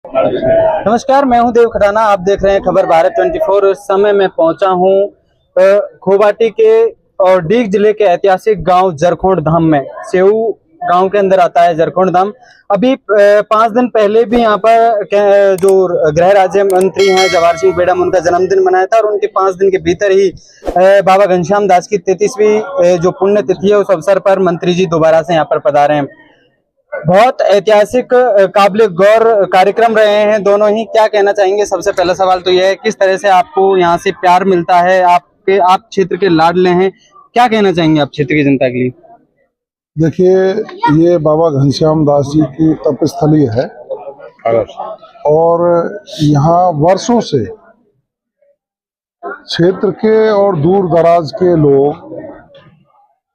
नमस्कार, मैं हूं देव खटाना। आप देख रहे हैं खबर भारत 24। इस समय मैं पहुंचा हूं खोबाटी के और डीग जिले के ऐतिहासिक गांव जरखोंड धाम में। सेऊ गांव के अंदर आता है जरखोंड धाम। अभी 5 दिन पहले भी यहां पर जो गृह राज्य मंत्री हैं जवाहर सिंह बेड़म, उनका जन्मदिन मनाया था और उनके 5 दिन के भीतर ही बाबा घनश्याम दास की 33वीं जो पुण्य तिथि है, उस अवसर पर मंत्री जी दोबारा से यहाँ पर पधारे हैं। बहुत ऐतिहासिक काबिल गौर कार्यक्रम रहे हैं दोनों ही। क्या कहना चाहेंगे? सबसे पहला सवाल तो यह है, किस तरह से आपको यहाँ से प्यार मिलता है? आप क्षेत्र के लाडले हैं, क्या कहना चाहेंगे आप क्षेत्र की जनता के लिए? देखिए, ये बाबा घनश्याम दास जी की तपस्थली है और यहाँ वर्षों से क्षेत्र के और दूर दराज के लोग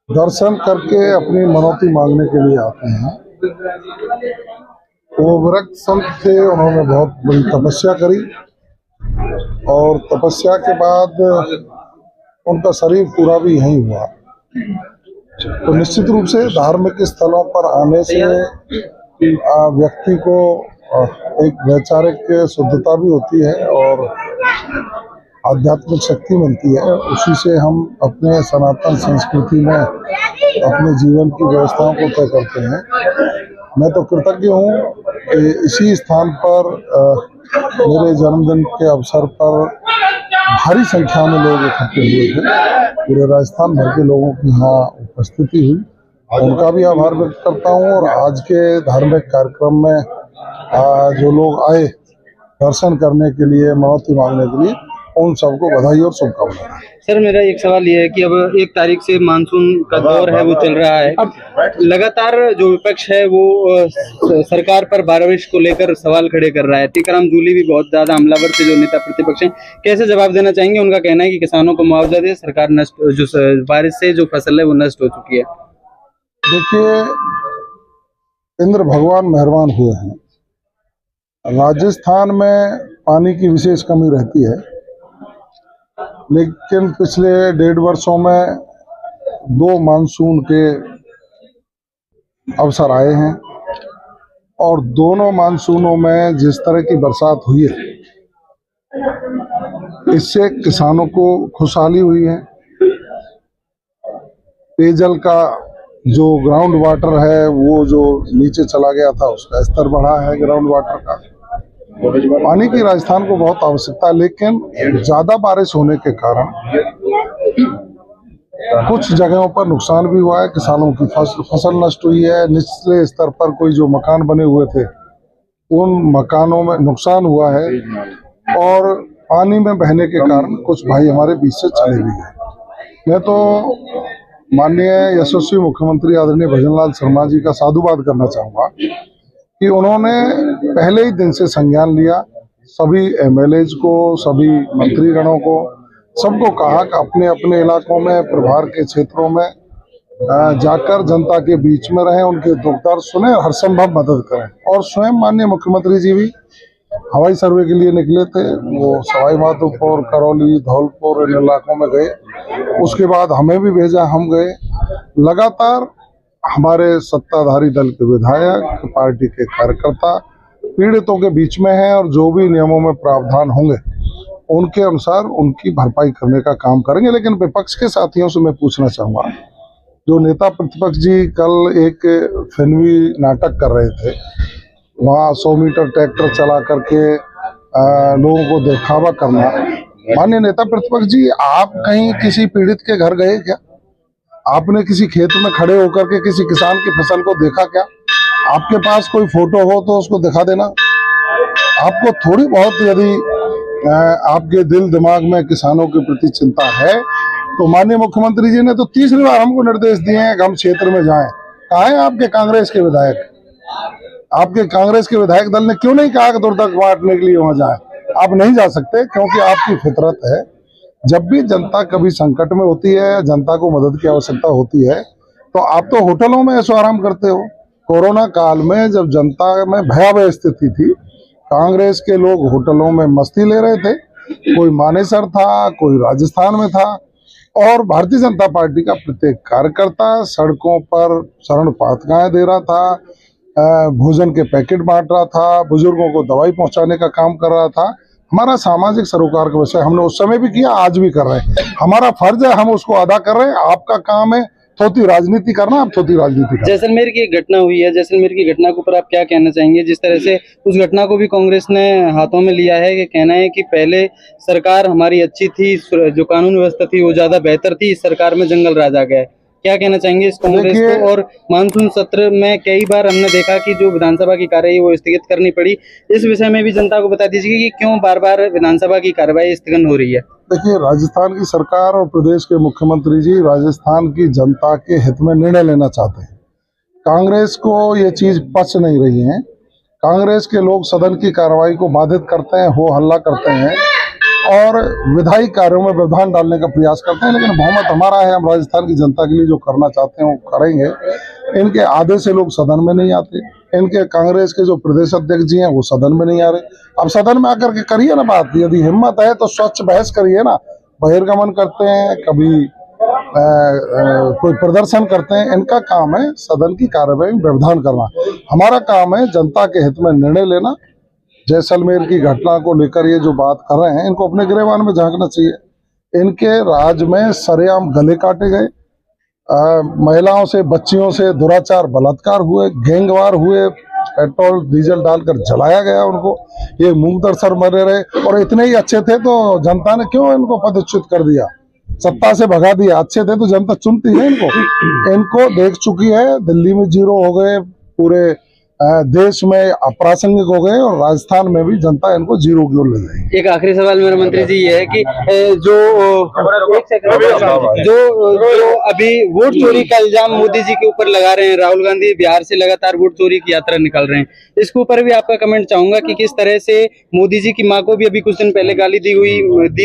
दर्शन करके अपनी मनौती मांगने के लिए आते हैं। वो विरक्त संत थे, उन्होंने बहुत बड़ी तपस्या करी और तपस्या के बाद उनका शरीर पूरा भी यहीं हुआ। तो निश्चित रूप से धार्मिक स्थलों पर आने से व्यक्ति को एक वैचारिक शुद्धता भी होती है और आध्यात्मिक शक्ति मिलती है। उसी से हम अपने सनातन संस्कृति में अपने जीवन की व्यवस्थाओं को तय करते हैं। मैं तो कृतज्ञ हूँ कि इसी स्थान पर मेरे जन्मदिन के अवसर पर भारी संख्या में लोग इकट्ठे हुए थे। पूरे राजस्थान भर के लोगों की यहाँ उपस्थिति हुई, उनका भी आभार व्यक्त करता हूँ। और आज के धार्मिक कार्यक्रम में जो लोग आए दर्शन करने के लिए, मनौती मांगने के लिए, उन सबको बधाई और शुभकामनाएं। सर, मेरा एक सवाल ये है कि अब 1 तारीख से मानसून का दौर है, वो चल रहा है। अब लगातार जो विपक्ष है वो सरकार पर बारिश को लेकर सवाल खड़े कर रहा है। टीकाराम जूली भी बहुत ज्यादा हमलावर थे, जो नेता प्रतिपक्ष हैं। कैसे जवाब देना चाहेंगे? उनका कहना है कि किसानों को मुआवजा दे, सरकार नष्ट जो बारिश से जो फसल है वो नष्ट हो चुकी है। देखिए, इंद्र भगवान मेहरबान हुए हैं। राजस्थान में पानी की विशेष कमी रहती है, लेकिन पिछले 1.5 वर्षों में 2 मानसून के अवसर आए हैं और दोनों मानसूनों में जिस तरह की बरसात हुई है, इससे किसानों को खुशहाली हुई है। पेयजल का जो ग्राउंड वाटर है वो जो नीचे चला गया था, उसका स्तर बढ़ा है। ग्राउंड वाटर का पानी की राजस्थान को बहुत आवश्यकता है, लेकिन ज्यादा बारिश होने के कारण कुछ जगहों पर नुकसान भी हुआ है। किसानों की फसल नष्ट हुई है। निचले स्तर पर कोई जो मकान बने हुए थे, उन मकानों में नुकसान हुआ है और पानी में बहने के कारण कुछ भाई हमारे बीच से चले भी गए। मैं तो माननीय यशस्वी मुख्यमंत्री आदरणीय भजनलाल शर्मा जी का साधुवाद करना चाहूँगा कि उन्होंने पहले ही दिन से संज्ञान लिया। सभी एमएलएज को, सभी मंत्रीगणों को, सबको कहा कि अपने अपने इलाकों में, प्रभार के क्षेत्रों में जाकर जनता के बीच में रहें, उनके दुख दर्द सुने, हर संभव मदद करें। और स्वयं माननीय मुख्यमंत्री जी भी हवाई सर्वे के लिए निकले थे। वो सवाई माधोपुर, करौली, धौलपुर इन इलाकों में गए। उसके बाद हमें भी भेजा, हम गए। लगातार हमारे सत्ताधारी दल के विधायक, पार्टी के कार्यकर्ता पीड़ितों के बीच में हैं और जो भी नियमों में प्रावधान होंगे उनके अनुसार उनकी भरपाई करने का काम करेंगे। लेकिन विपक्ष के साथियों से मैं पूछना चाहूँगा, जो नेता प्रतिपक्ष जी कल एक फिल्मी नाटक कर रहे थे, वहाँ 100 मीटर ट्रैक्टर चला करके लोगों को दिखावा करना। माननीय नेता प्रतिपक्ष जी, आप कहीं किसी पीड़ित के घर गए क्या? आपने किसी खेत में खड़े होकर के किसी किसान की फसल को देखा क्या? आपके पास कोई फोटो हो तो उसको दिखा देना। आपको थोड़ी बहुत यदि आपके दिल दिमाग में किसानों के प्रति चिंता है तो माननीय मुख्यमंत्री जी ने तो 3री बार हमको निर्देश दिए हैं कि हम क्षेत्र में जाएं। कहाँ है आपके कांग्रेस के विधायक? आपके कांग्रेस के विधायक दल ने क्यों नहीं कहा कि दुर्दक बांटने के लिए वहां जाएं? आप नहीं जा सकते, क्योंकि आपकी फितरत है। जब भी जनता कभी संकट में होती है, जनता को मदद की आवश्यकता होती है, तो आप तो होटलों में ऐशो आराम करते हो। कोरोना काल में जब जनता में भयावह स्थिति थी, कांग्रेस के लोग होटलों में मस्ती ले रहे थे। कोई मानेसर था, कोई राजस्थान में था, और भारतीय जनता पार्टी का प्रत्येक कार्यकर्ता सड़कों पर शरण पादुकाएं दे रहा था, भोजन के पैकेट बांट रहा था, बुजुर्गों को दवाई पहुंचाने का काम कर रहा था। हमारा सामाजिक सरोकार का विषय हमने उस समय भी किया, आज भी कर रहे हैं। हमारा फर्ज है, हम उसको अदा कर रहे हैं। आपका काम है थोती राजनीति करना, आप थोती राजनीति करना। जैसलमेर की एक घटना हुई है, जैसलमेर की घटना के ऊपर आप क्या कहना चाहेंगे? जिस तरह से उस घटना को भी कांग्रेस ने हाथों में लिया है, कि कहना है कि पहले सरकार हमारी अच्छी थी, जो कानून व्यवस्था थी वो ज्यादा बेहतर थी, इस सरकार में जंगल राज आ गया है। क्या कहना चाहेंगे इस कांग्रेस को? और मानसून सत्र में कई बार हमने देखा कि जो विधानसभा की कार्यवाही वो स्थगित करनी पड़ी। इस विषय में भी जनता को बता दीजिए कि क्यों बार बार विधानसभा की कार्यवाही स्थगन हो रही है। देखिए, राजस्थान की सरकार और प्रदेश के मुख्यमंत्री जी राजस्थान की जनता के हित में निर्णय लेना चाहते हैं। कांग्रेस को ये चीज पच नहीं रही है। कांग्रेस के लोग सदन की कार्रवाई को बाधित करते हैं, हो हल्ला करते हैं और विधायी कार्यों में व्यवधान डालने का प्रयास करते हैं। लेकिन बहुमत हमारा है, हम राजस्थान की जनता के लिए जो करना चाहते हैं वो करेंगे। इनके आधे से लोग सदन में नहीं आते। इनके कांग्रेस के जो प्रदेश अध्यक्ष जी हैं वो सदन में नहीं आ रहे। अब सदन में आकर के करिए ना बात, यदि हिम्मत है तो स्वच्छ बहस करिए ना। बहिर्गमन करते हैं, कभी कोई प्रदर्शन करते हैं। इनका काम है सदन की कार्यवाही में व्यवधान करना। हमारा काम है जनता के हित में निर्णय लेना। जैसलमेर की घटना को लेकर ये जो बात कर रहे हैं, इनको अपने गिरेबान में झांकना चाहिए। इनके राज में सरेआम गले काटे गए, महिलाओं से, बच्चियों से दुराचार, बलात्कार हुए, गैंगवार हुए, पेट्रोल डीजल डालकर जलाया गया उनको। ये मूंग दर सर मरे रहे और इतने ही अच्छे थे तो जनता ने क्यों इनको पदच्युत कर दिया, सत्ता से भगा दिया। अच्छे थे तो जनता चुनती है इनको। इनको देख चुकी है। दिल्ली में जीरो हो गए, पूरे देश में अप्रासंगिक हो गए और राजस्थान में भी जनता इनको जीरो की ओर ले जाएगी। एक आखिरी सवाल मेरा मंत्री जी ये है कि जो अभी वोट चोरी का इल्जाम मोदी जी के ऊपर लगा रहे हैं, राहुल गांधी बिहार से लगातार वोट चोरी की यात्रा निकाल रहे हैं, इसके ऊपर भी आपका कमेंट चाहूंगा कि किस तरह से मोदी जी की मां को भी अभी कुछ दिन पहले गाली दी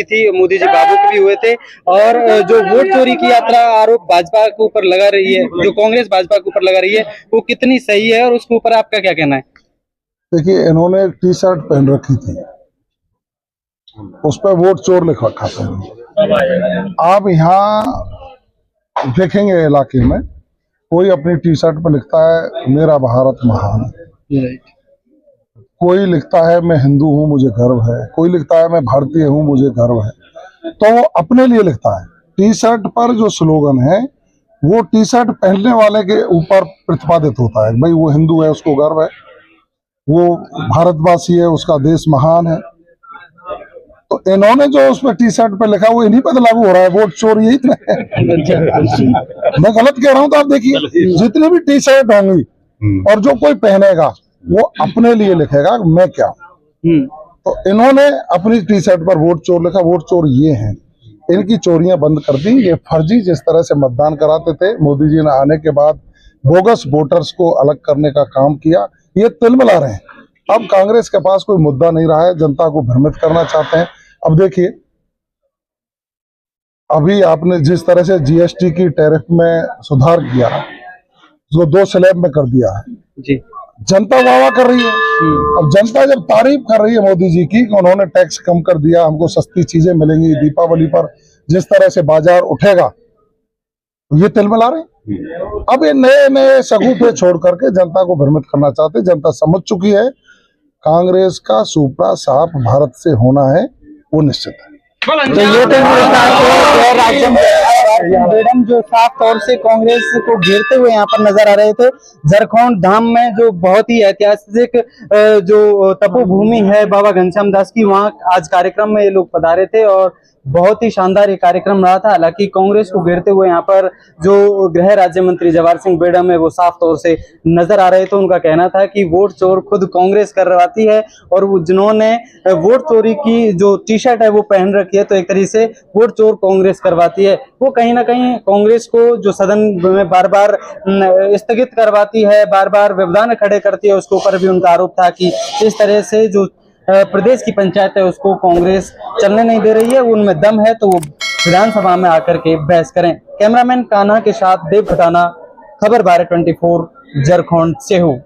थी, मोदी जी भावुक भी हुए थे। और जो वोट चोरी की यात्रा आरोप भाजपा के ऊपर लगा रही है, जो कांग्रेस भाजपा के ऊपर लगा रही है, वो कितनी सही है और उसके ऊपर आपका क्या कहना है? देखिए, इन्होंने एक टी शर्ट पहन रखी थी, उस पर वोट चोर लिखा रखा था। आप यहाँ देखेंगे इलाके में कोई अपनी टी शर्ट पर लिखता है मेरा भारत महान है, कोई लिखता है मैं हिंदू हूँ मुझे गर्व है, कोई लिखता है मैं भारतीय हूँ मुझे गर्व है। तो वो अपने लिए लिखता है। टी शर्ट पर जो स्लोगन है वो टी शर्ट पहनने वाले के ऊपर प्रतिपादित होता है। भाई वो हिंदू है उसको गर्व है, वो भारतवासी है उसका देश महान है। तो इन्होंने जो उस पर टी शर्ट पे लिखा वो इन्हीं पर लागू हो रहा है। वोट चोर यही तो है। मैं गलत कह रहा हूं तो आप देखिए, जितनी भी टी शर्ट होंगी और जो कोई पहनेगा वो अपने लिए लिखेगा मैं क्या। तो इन्होंने अपनी टी शर्ट पर वोट चोर लिखा। वोट चोर ये हैं, इनकी चोरियां बंद कर दी। ये फर्जी जिस तरह से मतदान कराते थे, मोदी जी ने आने के बाद बोगस वोटर्स को अलग करने का काम किया, ये तिलमिला रहे हैं। अब कांग्रेस के पास कोई मुद्दा नहीं रहा है, जनता को भ्रमित करना चाहते हैं। अब देखिए, अभी आपने जिस तरह से जीएसटी की टैरिफ में सुधार किया, जो 2 स्लैब में कर दिया है जी, जनता वाह कर रही है। अब जनता जब तारीफ कर रही है मोदी जी की, उन्होंने टैक्स कम कर दिया, हमको सस्ती चीजें मिलेंगी, दीपावली पर जिस तरह से बाजार उठेगा, ये तिलमिला रहे हैं। अब ये नए नए शगुफे छोड़ करके जनता को भ्रमित करना चाहते। जनता समझ चुकी है कांग्रेस का सुपड़ा साफ भारत से होना है, वो निश्चित है। तो ये मैडम जो साफ तौर से कांग्रेस को घेरते हुए यहाँ पर नजर आ रहे थे। जरखोंड धाम में जो बहुत ही ऐतिहासिक जो तपोभूमि है बाबा घनश्याम दास की, वहाँ आज कार्यक्रम में ये लोग पधारे थे और बहुत ही शानदार ये कार्यक्रम रहा था। हालांकि कांग्रेस को घेरते हुए यहाँ पर जो गृह राज्य मंत्री जवाहर सिंह बेडम है वो साफ तौर से नजर आ रहे थे। उनका कहना था कि वोट चोर खुद कांग्रेस करवाती है और वो जिन्होंने वोट चोरी की जो टी शर्ट है वो पहन रखी है, तो एक तरीके से वोट चोर कांग्रेस करवाती है। वो कहीं ना कहीं कांग्रेस को जो सदन में बार बार स्थगित करवाती है, बार बार व्यवधान खड़े करती है, उसके ऊपर भी उनका आरोप था कि इस तरह से जो प्रदेश की पंचायत है उसको कांग्रेस चलने नहीं दे रही है। उनमें दम है तो वो विधानसभा में आकर के बहस करें। कैमरामैन कान्हा के साथ देव खटाना, खबर 12 24 जरखोंड से हूँ।